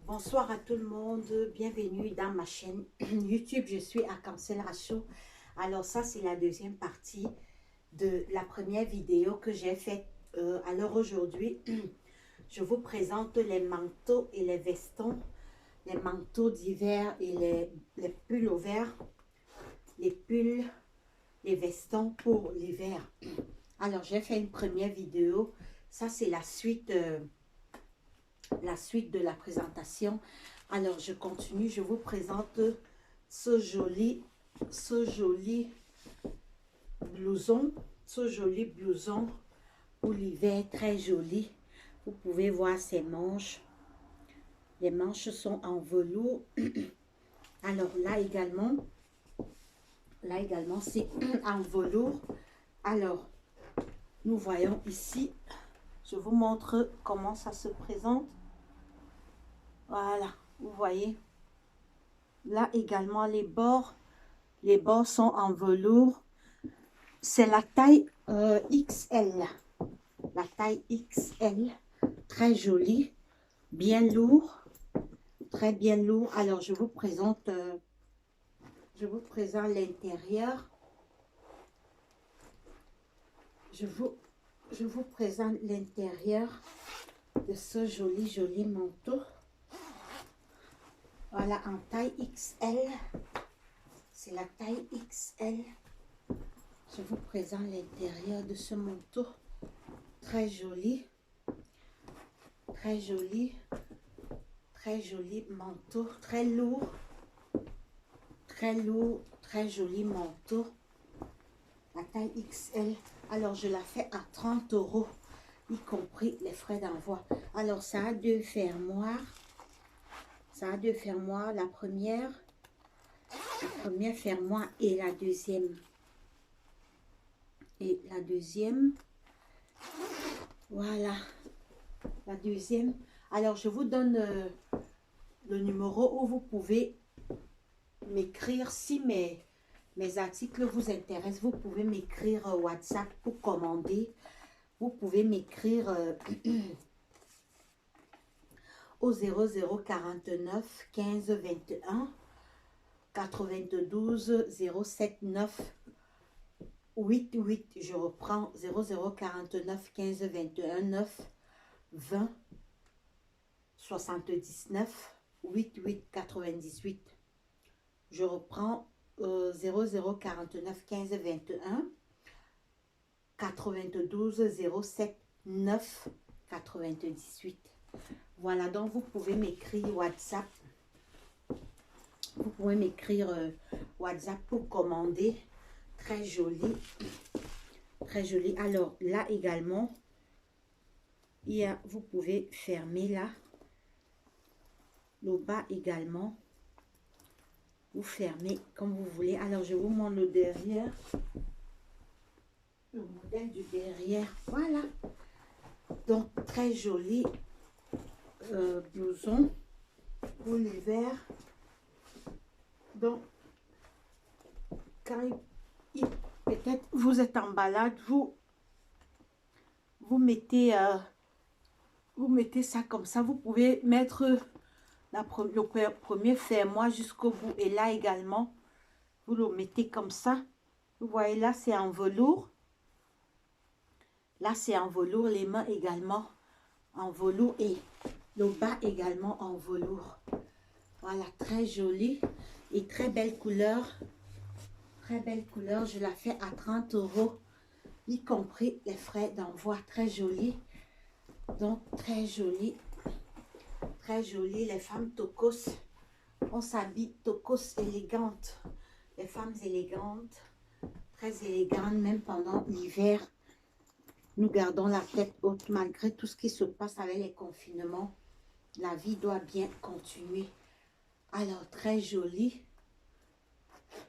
Bonsoir à tout le monde, bienvenue dans ma chaîne YouTube. Je suis Arc-en-Ciel Rachou. Alors ça, c'est la deuxième partie de la première vidéo que j'ai faite. Alors aujourd'hui, je vous présente les manteaux et les vestons, les manteaux d'hiver et les pulls over, les pulls, les vestons pour l'hiver. Alors j'ai fait une première vidéo. Ça, c'est la suite de la présentation. Alors je continue, je vous présente ce joli blouson, pour l'hiver, très joli. Vous pouvez voir ses manches, les manches sont en velours. Alors là également c'est en velours. Alors nous voyons ici, je vous montre comment ça se présente. Voilà, vous voyez. Là également, les bords sont en velours. C'est la taille XL. La taille XL, très jolie, bien lourd, très bien lourd. Alors, je vous présente l'intérieur. Je vous présente l'intérieur de ce joli manteau. Voilà, en taille XL. C'est la taille XL. Je vous présente l'intérieur de ce manteau. Très joli. Très joli. Très joli manteau. Très lourd. Très lourd. Très joli manteau. La taille XL. Alors, je la fais à 30 €, y compris les frais d'envoi. Alors, ça a deux fermoirs. Ça a deux fermoirs. La première fermoir et la deuxième. Et la deuxième. Voilà. La deuxième. Alors, je vous donne le numéro où vous pouvez m'écrire si mes articles vous intéressent. Vous pouvez m'écrire WhatsApp pour commander. Vous pouvez m'écrire au 0049 15 21 92 07 9 88. Je reprends 0049 15 21 9 20 79 88 98. Je reprends 0049 15 21 92 07 9 98. Voilà, donc vous pouvez m'écrire WhatsApp. Vous pouvez m'écrire WhatsApp pour commander. Très joli. Très joli. Alors là également, vous pouvez fermer là. Le bas également. Vous fermez comme vous voulez. Alors je vous montre le derrière. Le modèle du derrière. Voilà. Donc très joli blouson pour l'hiver. Donc quand peut-être vous êtes en balade, vous mettez ça comme ça. Vous pouvez mettre le premier fermoir jusqu'au bout, et là également vous le mettez comme ça. Vous voyez, là c'est en velours. Là c'est en velours, les mains également en velours et le bas également en velours. Voilà, très joli et très belle couleur. Très belle couleur. Je la fais à 30 €, y compris les frais d'envoi. Très joli. Donc très joli. Très joli. Les femmes tocos, on s'habille tocos élégantes. Les femmes élégantes, très élégantes, même pendant l'hiver. Nous gardons la tête haute malgré tout ce qui se passe avec les confinements. La vie doit bien continuer. Alors, très joli.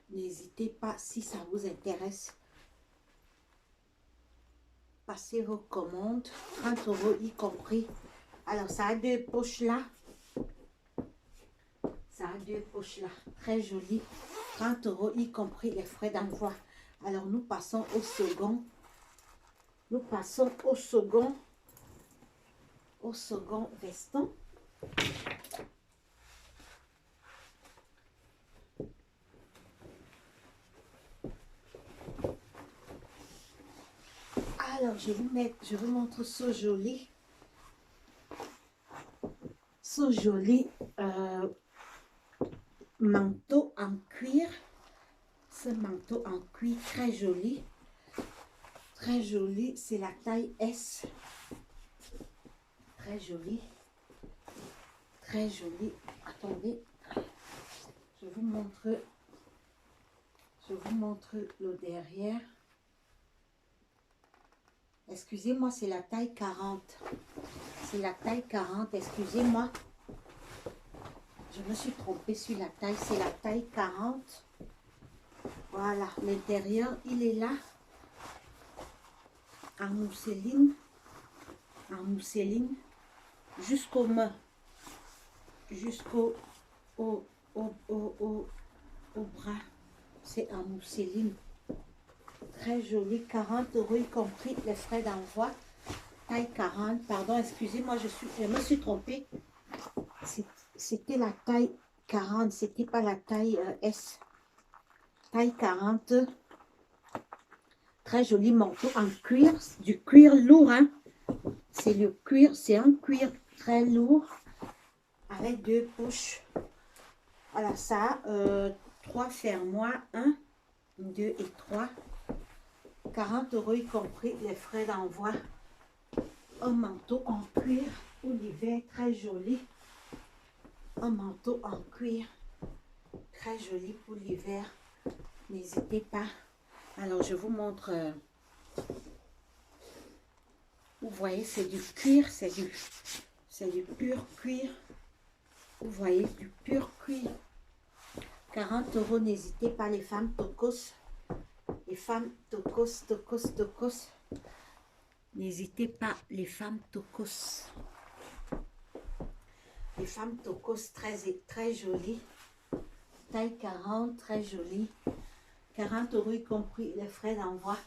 N'hésitez pas, si ça vous intéresse, passez vos commandes. 30 € y compris. Alors, ça a deux poches là. Ça a deux poches là. Très joli. 30 € y compris les frais d'envoi. Alors, nous passons au second. Nous passons au second veston. Alors, je vous montre ce joli. Ce joli manteau en cuir. Ce manteau en cuir très joli. Très joli. C'est la taille S. Très joli. Très joli. Attendez. Je vous montre le derrière. Excusez-moi, c'est la taille 40. C'est la taille 40, excusez-moi. Je me suis trompée sur la taille, c'est la taille 40. Voilà, l'intérieur, il est là. En mousseline. En mousseline. Jusqu'aux mains. Jusqu'au au bras. C'est en mousseline. Très joli, 40 € y compris les frais d'envoi. Taille 40, pardon, excusez-moi, je me suis trompée. C'était la taille 40, c'était pas la taille S. Taille 40. Très joli manteau en cuir, du cuir lourd, hein. C'est le cuir, c'est un cuir très lourd avec 2 poches. Voilà, ça, 3 fermoirs, 1, 2 et 3. 40 € y compris les frais d'envoi. Un manteau en cuir pour l'hiver, très joli. Un manteau en cuir, très joli pour l'hiver. N'hésitez pas. Alors, je vous montre. Vous voyez, c'est du cuir, c'est du pur cuir. Vous voyez, du pur cuir. 40 €, n'hésitez pas, les femmes tocos. Les femmes tocos. N'hésitez pas, les femmes tocos. Les femmes tocos très jolies. Taille 40, très jolie. 40 € y compris les frais d'envoi.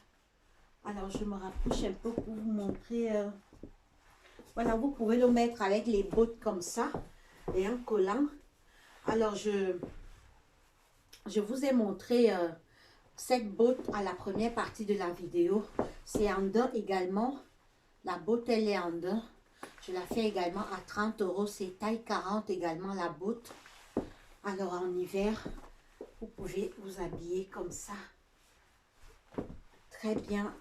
Alors, je me rapproche un peu pour vous montrer. Voilà, vous pouvez le mettre avec les bottes comme ça et un collant. Alors, je vous ai montré cette botte à la première partie de la vidéo. C'est en daim également. La botte, elle est en daim. Je la fais également à 30 €. C'est taille 40 également la botte. Alors, en hiver, vous pouvez vous habiller comme ça. Très bien.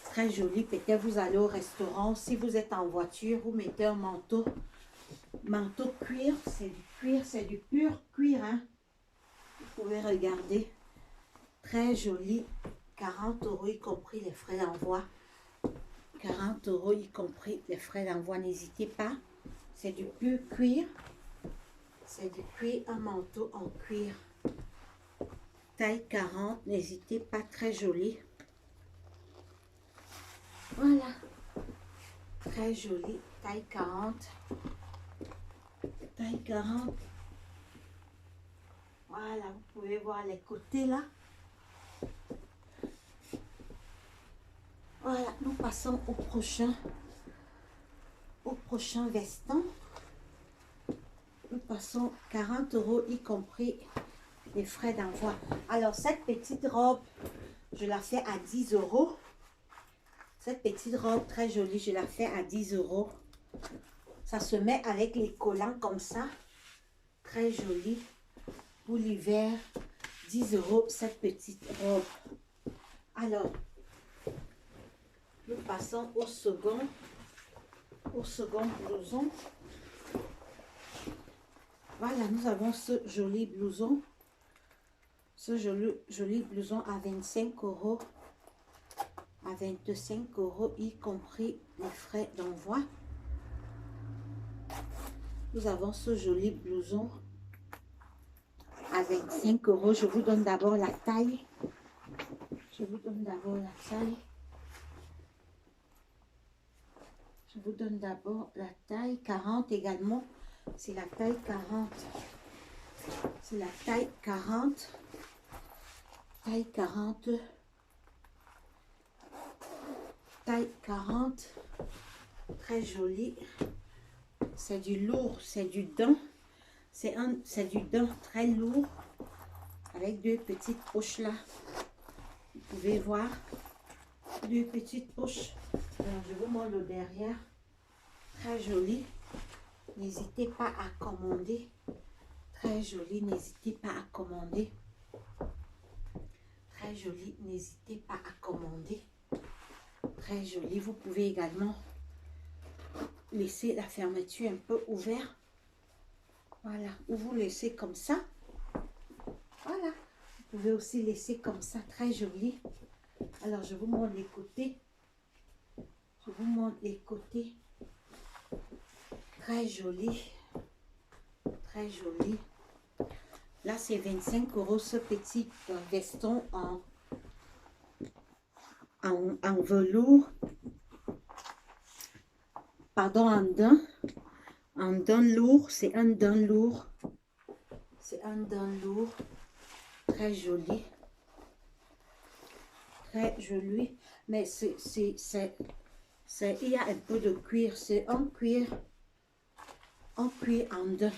Très joli. Peut-être vous allez au restaurant. Si vous êtes en voiture, vous mettez un manteau. Manteau cuir. C'est du cuir. C'est du pur cuir. Hein. Vous pouvez regarder. Très joli. 40 € y compris les frais d'envoi. 40 € y compris les frais d'envoi. N'hésitez pas. C'est du pur cuir. C'est du cuir. Un manteau en cuir. Taille 40. N'hésitez pas. Très joli. Voilà. Très joli. Taille 40. Taille 40. Voilà. Vous pouvez voir les côtés là. Voilà. Nous passons au prochain veston. Nous passons 40 € y compris les frais d'envoi. Alors, cette petite robe, je la fais à 10 €. Cette petite robe très jolie, je la fais à 10 €. Ça se met avec les collants comme ça. Très jolie. Pour l'hiver, 10 € cette petite robe. Alors, nous passons au second blouson. Voilà, nous avons ce joli blouson. Ce joli blouson à 25 €. À 25 € y compris les frais d'envoi. Nous avons ce joli blouson à 25 €. Je vous donne d'abord la taille. Je vous donne d'abord la taille. Je vous donne d'abord la taille 40 également. C'est la taille 40. C'est la taille 40. Taille 40. Taille 40. Très joli. C'est du lourd, c'est du daim. C'est du daim très lourd. Avec 2 petites poches là. Vous pouvez voir. deux petites poches. Alors, je vous montre le derrière. Très joli. N'hésitez pas à commander. Très joli, n'hésitez pas à commander. Très joli, n'hésitez pas à commander. Très joli. Vous pouvez également laisser la fermeture un peu ouverte. Voilà, ou vous laissez comme ça. Voilà, vous pouvez aussi laisser comme ça, très joli. Alors, je vous montre les côtés. Je vous montre les côtés. Très joli. Très joli. Là, c'est 25 € ce petit veston en velours. Pardon, en daim. En daim lourd. C'est un daim lourd. C'est un daim lourd. Très joli. Très joli. Mais il y a un peu de cuir. C'est un cuir en daim.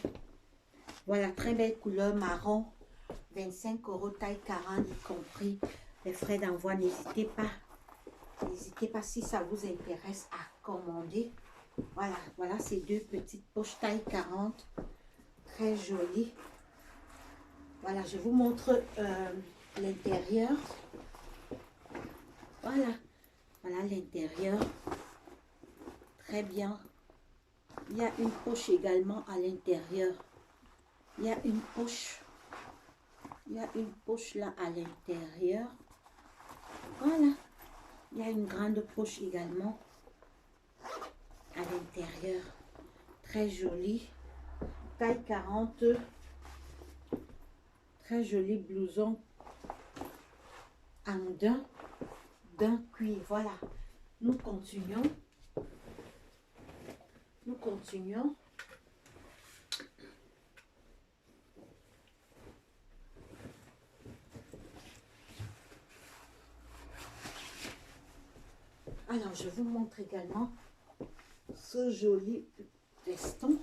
Voilà, très belle couleur marron. 25 € taille 40 y compris les frais d'envoi. N'hésitez pas. N'hésitez pas si ça vous intéresse à commander. Voilà, voilà ces deux petites poches taille 40. Très jolies. Voilà, je vous montre l'intérieur. Voilà. Voilà l'intérieur. Très bien. Il y a une poche également à l'intérieur. Il y a une poche. Il y a une poche là à l'intérieur. Voilà. Il y a une grande poche également à l'intérieur. Très jolie. Taille 40. Très joli blouson en daim cuir. Voilà. Nous continuons. Nous continuons. Alors, je vous montre également ce joli veston.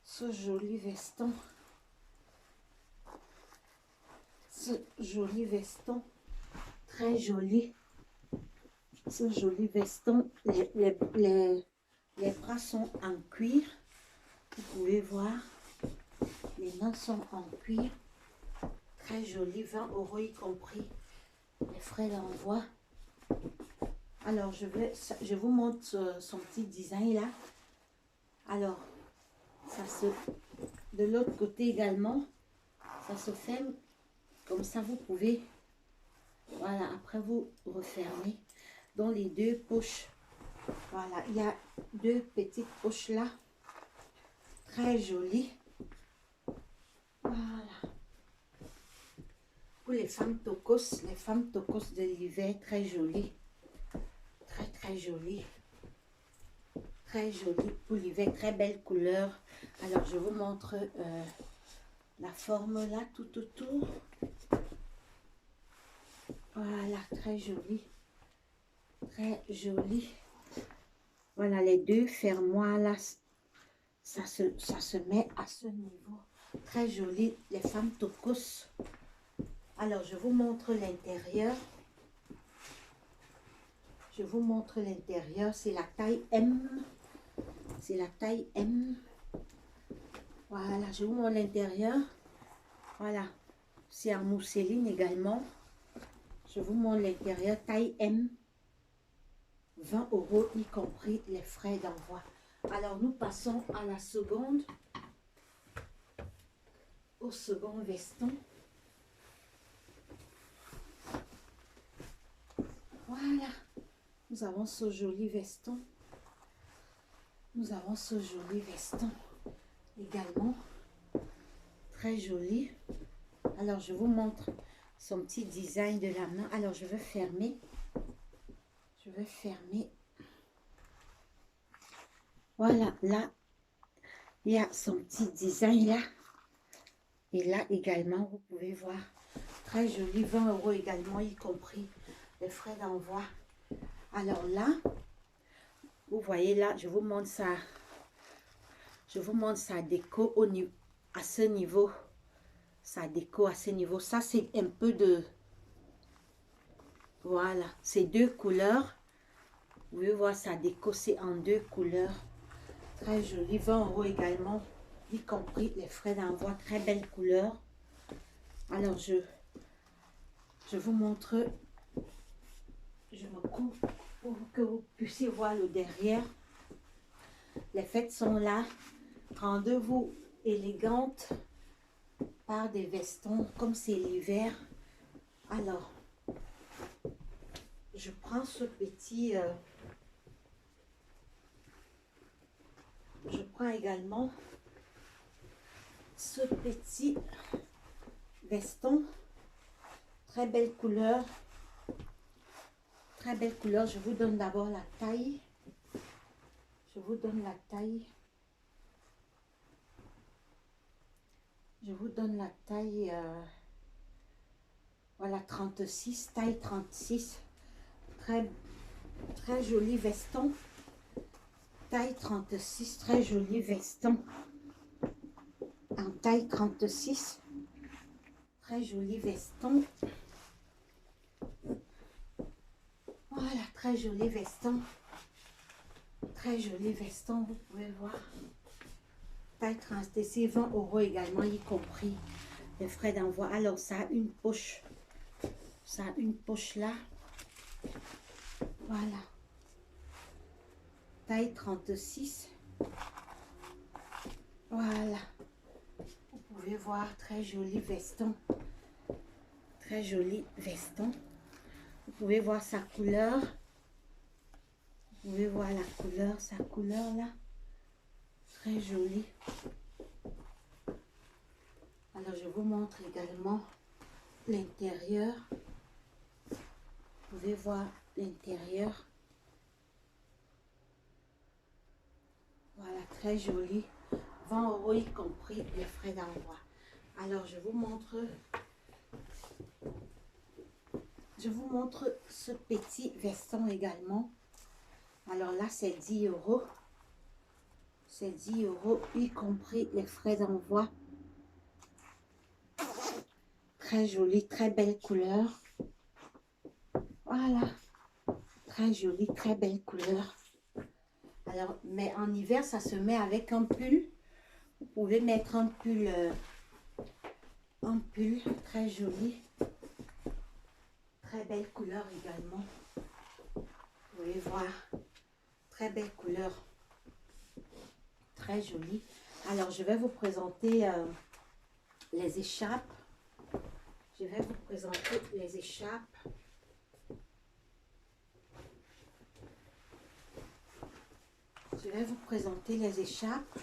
Ce joli veston. Ce joli veston. Très joli. Ce joli veston. Les bras sont en cuir. Vous pouvez voir. Les mains sont en cuir. Très joli. 20 € y compris les frais d'envoi. Alors, je vous montre son petit design là. Alors, de l'autre côté également, ça se ferme comme ça. Vous pouvez, voilà, après vous refermez dans les deux poches. Voilà, il y a deux petites poches là, très jolies. Voilà. Pour les femmes tocos de l'hiver, très jolies. Très joli, très joli pour l'hiver, très belle couleur. Alors je vous montre la forme là tout autour. Voilà, très joli, très joli. Voilà les deux fermoirs là, ça se met à ce niveau. Très joli, les femmes tocos. Alors je vous montre l'intérieur. Je vous montre l'intérieur, c'est la taille M. C'est la taille M. Voilà, je vous montre l'intérieur. Voilà, c'est en mousseline également. Je vous montre l'intérieur, taille M. 20 € y compris les frais d'envoi. Alors, nous passons à la seconde. Au second veston. Voilà. Nous avons ce joli veston. Nous avons ce joli veston également. Très joli. Alors, je vous montre son petit design de la main. Alors, je vais fermer. Je vais fermer. Voilà, là, il y a son petit design là. Et là également, vous pouvez voir. Très joli, 20 € également, y compris les frais d'envoi. Alors là, vous voyez là, je vous montre ça. Je vous montre sa déco à ce niveau. Sa déco à ce niveau. Ça, c'est un peu de... Voilà, c'est 2 couleurs. Vous pouvez voir ça décossé en 2 couleurs. Très joli, 20 € également, y compris les frais d'envoi. Très belle couleur. Alors, je vous montre, je me coupe pour que vous puissiez voir le derrière. Les fêtes sont là. Rendez-vous élégante par des vestons comme c'est l'hiver. Alors, je prends ce petit... je prends également ce petit veston. Très belle couleur. Très belle couleur. Je vous donne d'abord la taille. Je vous donne la taille. Je vous donne la taille. Voilà, 36. Taille 36. Très joli veston. Taille 36. Très joli veston. En taille 36. Très joli veston. Voilà, très joli veston. Très joli veston, vous pouvez voir. Taille 36, 20 € également, y compris les frais d'envoi. Alors, ça a une poche. Ça a une poche là. Voilà. Taille 36. Voilà. Vous pouvez voir, très joli veston. Très joli veston. Vous pouvez voir sa couleur. Vous pouvez voir la couleur, sa couleur là. Très jolie. Alors, je vous montre également l'intérieur. Vous pouvez voir l'intérieur. Voilà, très joli. 20 € y compris les frais d'envoi. Alors, je vous montre ce petit veston également. Alors là, c'est 10 €. C'est 10 € y compris les frais d'envoi. Très joli, très belle couleur. Voilà. Très joli, très belle couleur. Alors, mais en hiver, ça se met avec un pull. Vous pouvez mettre un pull très joli. Très belle couleur également. Vous pouvez voir. Très belle couleur. Très jolie. Alors, je vais vous présenter les écharpes. Je vais vous présenter les écharpes. Je vais vous présenter les écharpes.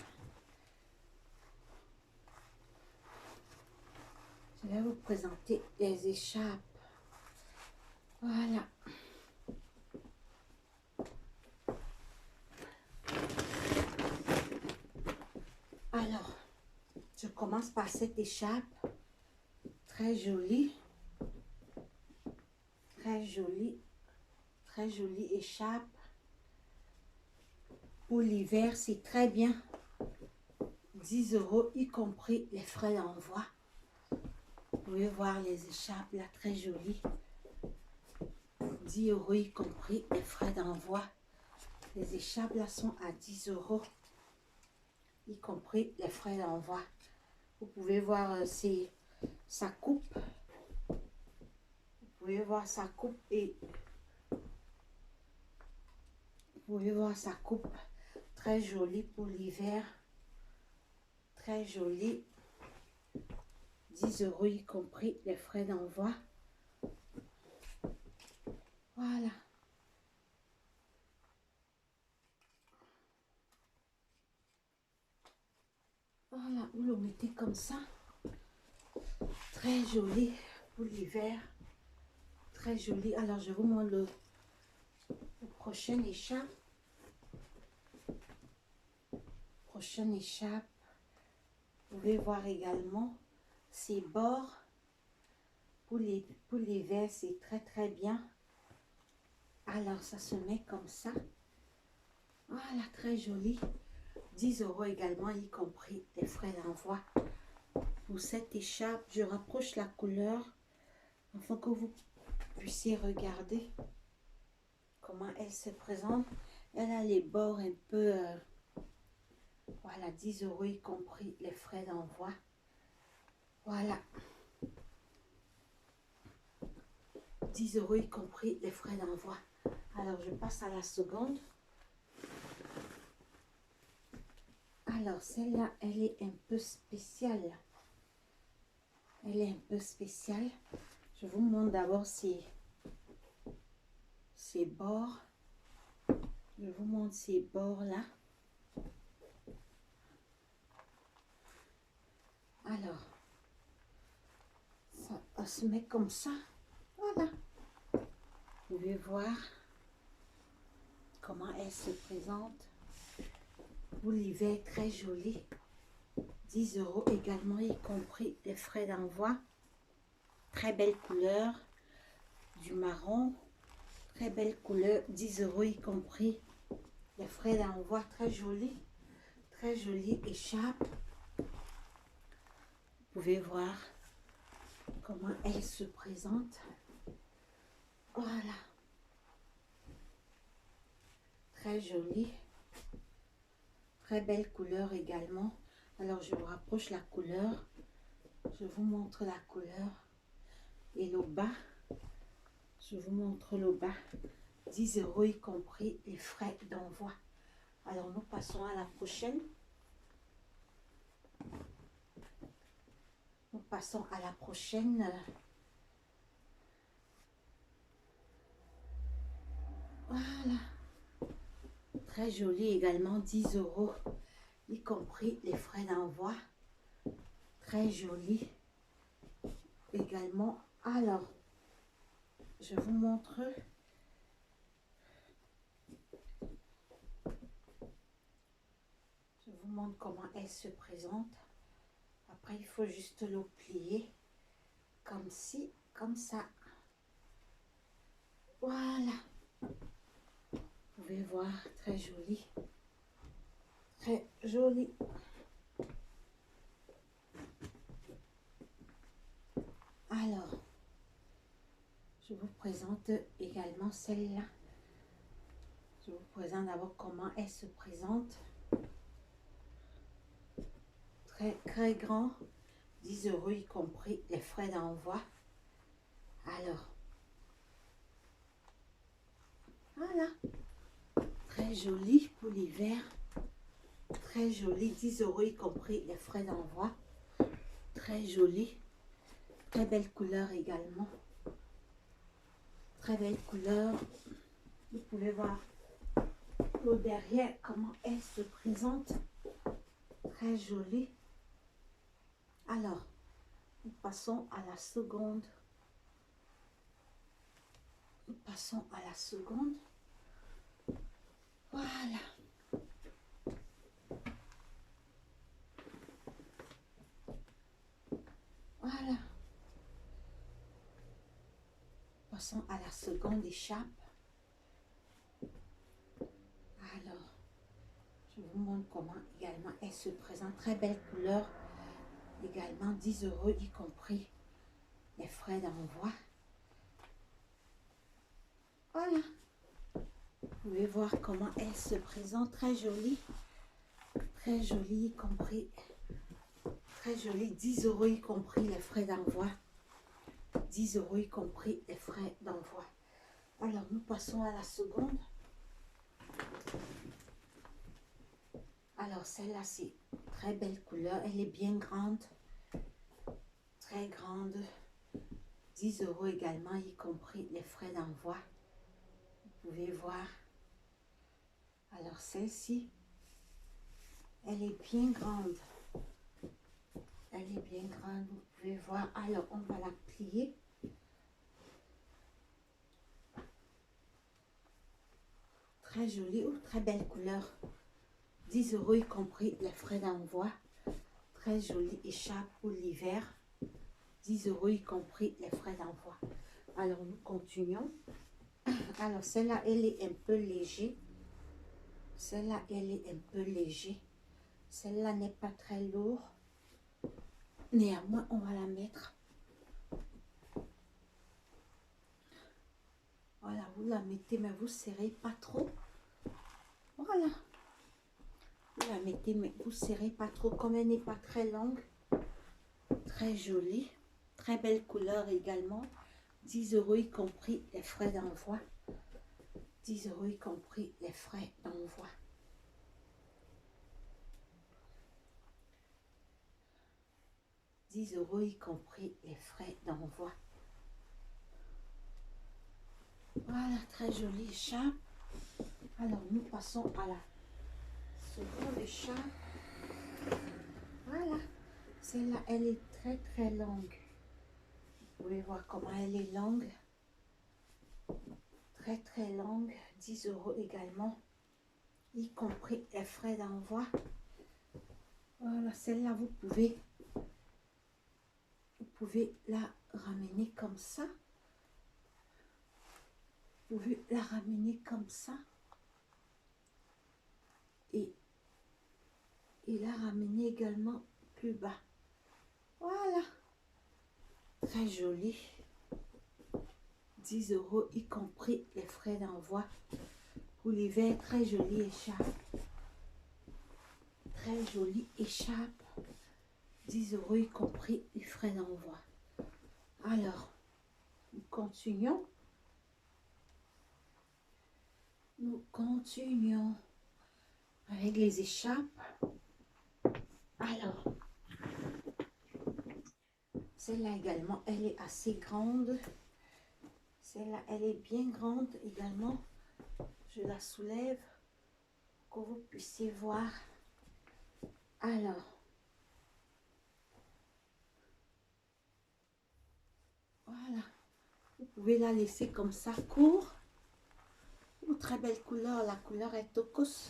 Je vais vous présenter les écharpes. Voilà. Alors, je commence par cette écharpe. Très jolie. Très jolie. Très jolie écharpe. Pour l'hiver, c'est très bien. 10 € y compris les frais d'envoi. Vous pouvez voir les écharpes là, très jolies. 10 € y compris les frais d'envoi. Les écharpes là sont à 10 €, y compris les frais d'envoi. Vous pouvez voir sa coupe. Vous pouvez voir sa coupe et vous pouvez voir sa coupe. Très jolie pour l'hiver. Très jolie. 10 € y compris les frais d'envoi. Voilà. Voilà, vous le mettez comme ça. Très joli pour l'hiver. Très joli. Alors, je vous montre le prochain écharpe. Prochaine écharpe. Vous pouvez voir également ces bords. Pour l'hiver, c'est très très bien. Alors, ça se met comme ça. Voilà, très joli. 10 € également, y compris les frais d'envoi. Pour cette écharpe, je rapproche la couleur afin que vous puissiez regarder comment elle se présente. Elle a les bords un peu, voilà, 10 € y compris les frais d'envoi. Voilà. 10 € y compris les frais d'envoi. Alors, je passe à la seconde. Alors, celle-là, elle est un peu spéciale. Elle est un peu spéciale. Je vous montre d'abord ses bords. Je vous montre ces bords-là. Alors, ça se met comme ça. Voilà. Vous pouvez voir comment elle se présente. Pour l'hiver, très jolie. 10 € également, y compris les frais d'envoi. Très belle couleur. Du marron. Très belle couleur. 10 € y compris les frais d'envoi. Très jolie. Très jolie écharpe. Vous pouvez voir comment elle se présente. Voilà. Très jolie. Très belle couleur également. Alors, je vous rapproche la couleur. Je vous montre la couleur. Et le bas. Je vous montre le bas. 10 € y compris les frais d'envoi. Alors, nous passons à la prochaine. Nous passons à la prochaine. Voilà. Très jolie également, 10 €, y compris les frais d'envoi. Très jolie également. Alors, je vous montre. Je vous montre comment elle se présente. Après, il faut juste le plier comme ci, comme ça. Voilà. Vous pouvez voir, très jolie. Très jolie. Alors, je vous présente également celle-là. Je vous présente d'abord comment elle se présente. Très grand. 10 € y compris les frais d'envoi. Alors, voilà. Très jolie pour l'hiver. Très jolie. 10 € y compris les frais d'envoi. Très jolie. Très belle couleur également. Très belle couleur. Vous pouvez voir le derrière, comment elle se présente. Très jolie. Alors, nous passons à la seconde. Nous passons à la seconde. Voilà. Voilà. Passons à la seconde écharpe. Alors, je vous montre comment également elle se présente. Très belle couleur. Également 10 € y compris les frais d'envoi. Voilà. Vous pouvez voir comment elle se présente. Très jolie. Très jolie y compris. Très jolie. 10 € y compris les frais d'envoi. 10 € y compris les frais d'envoi. Alors, nous passons à la seconde. Alors, celle-là, c'est très belle couleur. Elle est bien grande. Très grande. 10 € également, y compris les frais d'envoi. Vous pouvez voir. Alors, celle-ci, elle est bien grande. Elle est bien grande. Vous pouvez voir. Alors, on va la plier. Très jolie ou très belle couleur. 10 € y compris les frais d'envoi. Très jolie écharpe pour l'hiver. 10 € y compris les frais d'envoi. Alors, nous continuons. Alors, celle-là, elle est un peu léger. Celle-là, elle est un peu léger. Celle-là n'est pas très lourde. Néanmoins, on va la mettre. Voilà, vous la mettez, mais vous serrez pas trop. Voilà. Vous la mettez, mais vous serrez pas trop. Comme elle n'est pas très longue. Très jolie. Très belle couleur également. 10 € y compris les frais d'envoi. 10 € y compris les frais d'envoi. €, y compris les frais d'envoi. Voilà, très jolie écharpe. Alors, nous passons à la seconde écharpe. Voilà. Celle-là, elle est très, très longue. Vous pouvez voir comment elle est longue. Très, très longue. 10 € également, y compris les frais d'envoi. Voilà, celle-là, vous pouvez la ramener comme ça. Vous pouvez la ramener comme ça. Et la ramener également plus bas. Voilà. Très jolie. 10 € y compris les frais d'envoi. Pour l'hiver, très jolie écharpe. Très jolie écharpe. 10 € y compris les frais d'envoi. Alors, nous continuons. Nous continuons avec les écharpes. Alors, celle-là également, elle est assez grande. Celle-là, elle est bien grande également. Je la soulève pour que vous puissiez voir. Alors, voilà. Vous pouvez la laisser comme ça, court. Une très belle couleur. La couleur est tocos.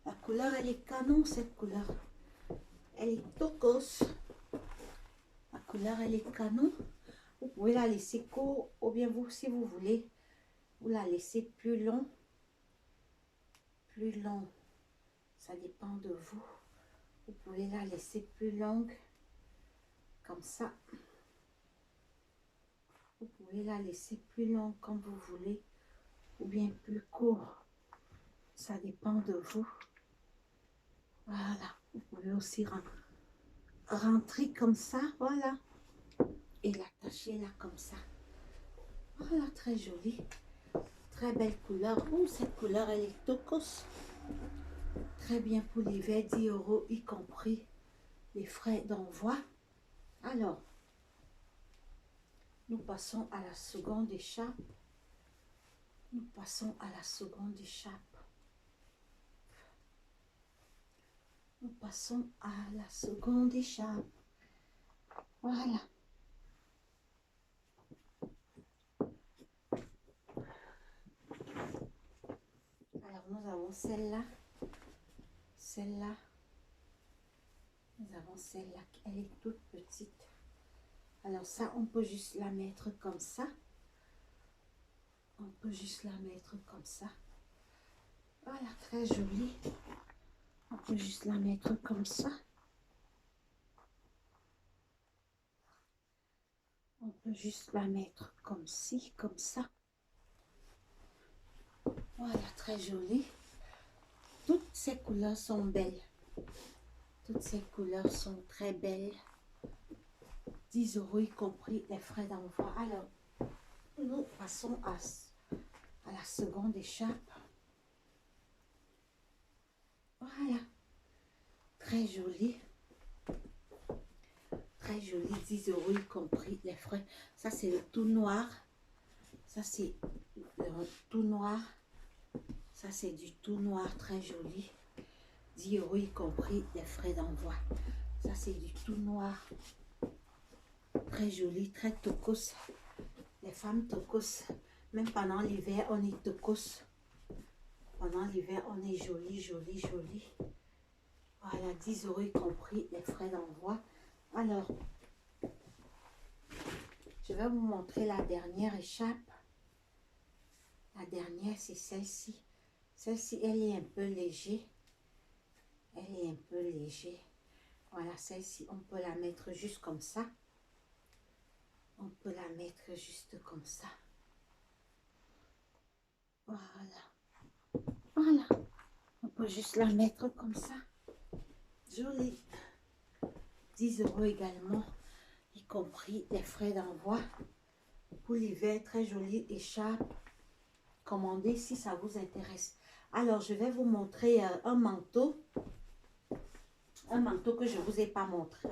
La couleur, elle est canon, cette couleur. Elle est tocos. La couleur, elle est canon. Vous pouvez la laisser court ou bien vous, si vous voulez, vous la laissez plus long. Plus long. Ça dépend de vous. Vous pouvez la laisser plus longue. Comme ça. Vous pouvez la laisser plus longue comme vous voulez. Ou bien plus court. Ça dépend de vous. Voilà. Vous pouvez aussi rentrer comme ça. Voilà. Et l'attacher là comme ça. Voilà. Très joli. Très belle couleur. Oh, cette couleur, elle est tocos. Très bien pour l'hiver. 10 € y compris les frais d'envoi. Alors, nous passons à la seconde écharpe. Nous passons à la seconde écharpe. Nous passons à la seconde écharpe. Voilà. Alors, nous avons celle-là. Celle-là. Nous avons celle-là. Elle est toute petite. Alors ça, on peut juste la mettre comme ça. On peut juste la mettre comme ça. Voilà, très jolie. On peut juste la mettre comme ça. On peut juste la mettre comme ci, comme ça. Voilà, très jolie. Toutes ces couleurs sont belles. Toutes ces couleurs sont très belles. 10 € y compris les frais d'envoi. Alors, nous passons à la seconde écharpe. Voilà. Très jolie. Très jolie. 10 € y compris les frais. Ça, c'est le tout noir. Ça, c'est le tout noir. Ça, c'est du tout noir. Très joli. 10 € y compris les frais d'envoi. Ça, c'est du tout noir. Très joli. Très tocos. Les femmes tocos. Même pendant l'hiver, on est tocos. Pendant l'hiver, on est joli, joli, joli. Voilà, 10 € y compris les frais d'envoi. Alors, je vais vous montrer la dernière écharpe. La dernière, c'est celle-ci. Celle-ci, elle est un peu léger. Elle est un peu léger. Voilà, celle-ci, on peut la mettre juste comme ça. On peut la mettre juste comme ça. Voilà. Voilà. On peut juste la mettre comme ça. Jolie. 10 € également, y compris les frais d'envoi. Pour l'hiver, très jolie écharpe. Commandez si ça vous intéresse. Alors, je vais vous montrer un manteau. Un manteau que je ne vous ai pas montré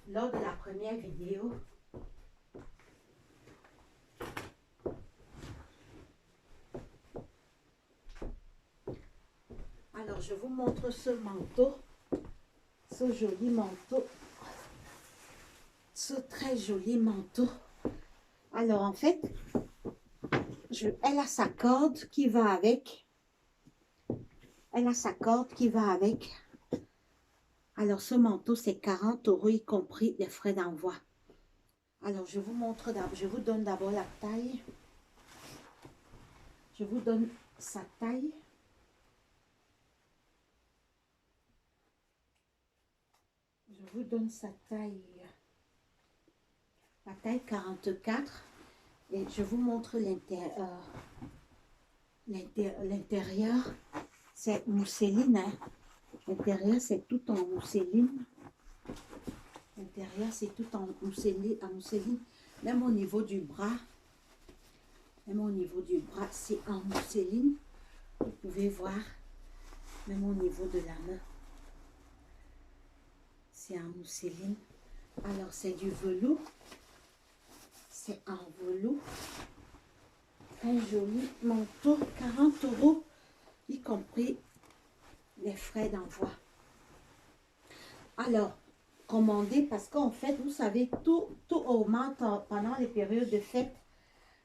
lors de la première vidéo. Alors, je vous montre ce manteau. Ce joli manteau. Ce très joli manteau. Alors, en fait, elle a sa corde qui va avec. Elle a sa corde qui va avec. Alors, ce manteau, c'est 40 €, y compris les frais d'envoi. Alors, je vous montre, je vous donne d'abord la taille. Je vous donne sa taille. Je vous donne sa taille. La taille 44. Et je vous montre l'intérieur. C'est mousseline. Hein. L'intérieur, c'est tout en mousseline. L'intérieur, c'est tout en mousseline. Même au niveau du bras. Même au niveau du bras, c'est en mousseline. Vous pouvez voir. Même au niveau de la main. C'est en mousseline. Alors, c'est du velours. C'est en velours. Très joli manteau. 40 €, y compris les frais d'envoi. Alors, commandez parce qu'en fait, vous savez, tout augmente pendant les périodes de fête.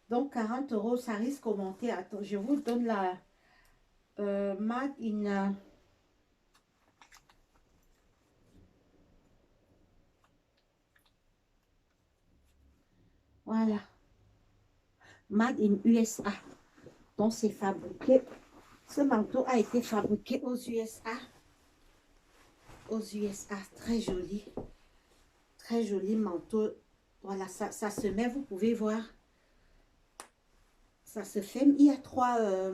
Donc, 40 €, ça risque d'augmenter. Attends, je vous donne la Made in... voilà. Made in USA. Donc, c'est fabriqué. Ce manteau a été fabriqué aux USA. Aux USA. Très joli. Très joli manteau. Voilà, ça se met, vous pouvez voir. Ça se fait. Il y a 3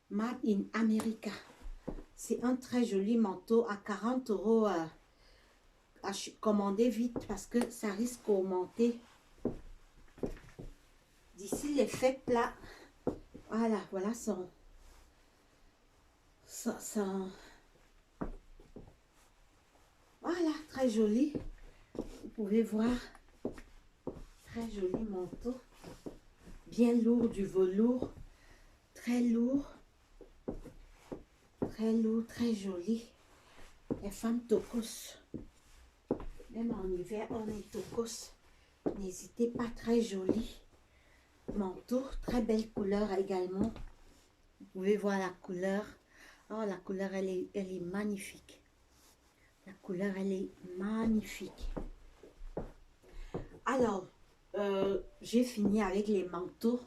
Made in America. C'est un très joli manteau à 40 € à commander vite parce que ça risque d'augmenter. D'ici les fêtes là. Voilà son. Voilà, très joli. Vous pouvez voir. Très joli manteau. Bien lourd, du velours. Très lourd. Très lourd, très joli. Les femmes tocos. Même en hiver, on est tocos. N'hésitez pas, très joli. Manteau, très belle couleur également. Vous pouvez voir la couleur. Oh, la couleur, elle est magnifique. La couleur, elle est magnifique. Alors, j'ai fini avec les manteaux.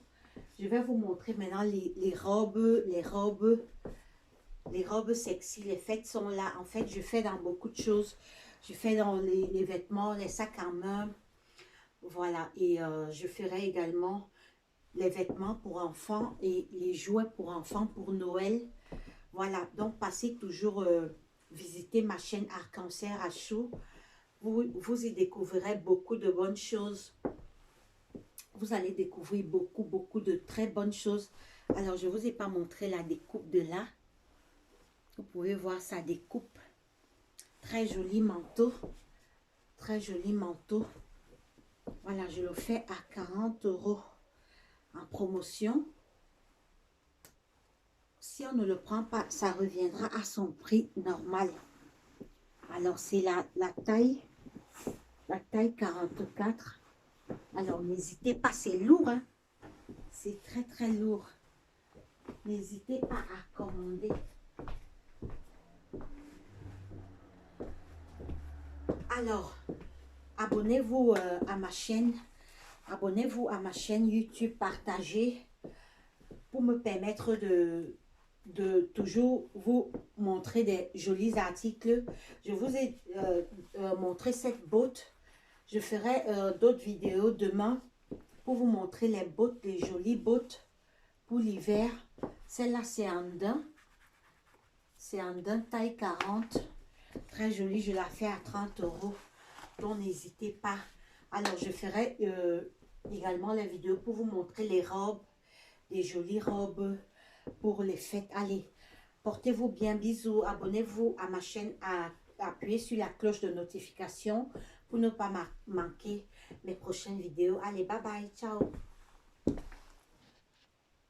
Je vais vous montrer maintenant les robes sexy. Les fêtes sont là. En fait, je fais dans beaucoup de choses. Je fais dans les vêtements, les sacs à main. Voilà. Et je ferai également les vêtements pour enfants et les jouets pour enfants pour Noël. Voilà. Donc, passez toujours visiter ma chaîne Arc-en-Ciel à Chou. Vous y découvrirez beaucoup de bonnes choses. Vous allez découvrir beaucoup de très bonnes choses. Alors, je ne vous ai pas montré la découpe de là. Vous pouvez voir sa découpe. Très joli manteau. Très joli manteau. Voilà, je le fais à 40 € en promotion. Si on ne le prend pas, ça reviendra à son prix normal. Alors, c'est la taille 44. Alors, n'hésitez pas, c'est lourd. Hein? C'est très lourd. N'hésitez pas à commander. Alors, abonnez-vous à ma chaîne. Abonnez-vous à ma chaîne YouTube, partagez pour me permettre de toujours vous montrer des jolis articles. Je vous ai montré cette botte. Je ferai d'autres vidéos demain pour vous montrer les bottes, les jolies bottes. pour l'hiver. Celle-là, c'est en daim. C'est en daim taille 40. Très jolie. Je la fais à 30 €. Donc, n'hésitez pas. Alors, je ferai également la vidéo pour vous montrer les robes. Des jolies robes pour les fêtes. Allez, portez-vous bien. Bisous. Abonnez-vous à ma chaîne. Appuyez sur la cloche de notification pour ne pas manquer mes prochaines vidéos. Allez, bye bye. Ciao.